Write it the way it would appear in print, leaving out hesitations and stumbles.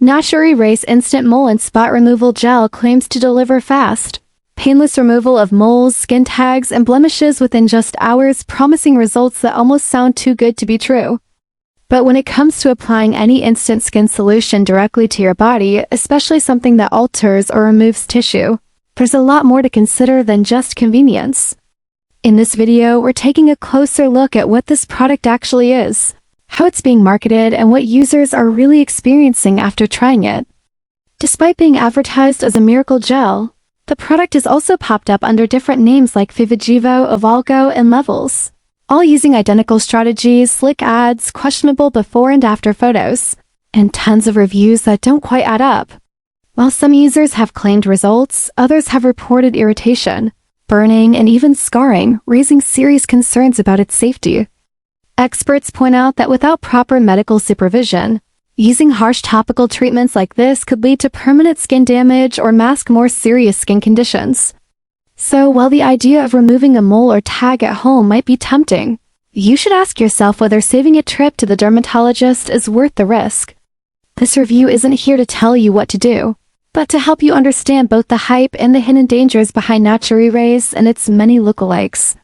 NatureErase Instant Mole and Spot Removal Gel claims to deliver fast, painless removal of moles, skin tags, and blemishes within just hours, promising results that almost sound too good to be true. But when it comes to applying any instant skin solution directly to your body, especially something that alters or removes tissue, there's a lot more to consider than just convenience. In this video, we're taking a closer look at what this product actually is, how it's being marketed, and what users are really experiencing after trying it. Despite being advertised as a miracle gel, the product has also popped up under different names like Vivagivo, Ovalgo, and Levels, all using identical strategies, slick ads, questionable before and after photos, and tons of reviews that don't quite add up. While some users have claimed results, others have reported irritation, burning, and even scarring, raising serious concerns about its safety. Experts point out that without proper medical supervision, using harsh topical treatments like this could lead to permanent skin damage or mask more serious skin conditions. So while the idea of removing a mole or tag at home might be tempting, you should ask yourself whether saving a trip to the dermatologist is worth the risk. This review isn't here to tell you what to do, but to help you understand both the hype and the hidden dangers behind NatureErase and its many lookalikes.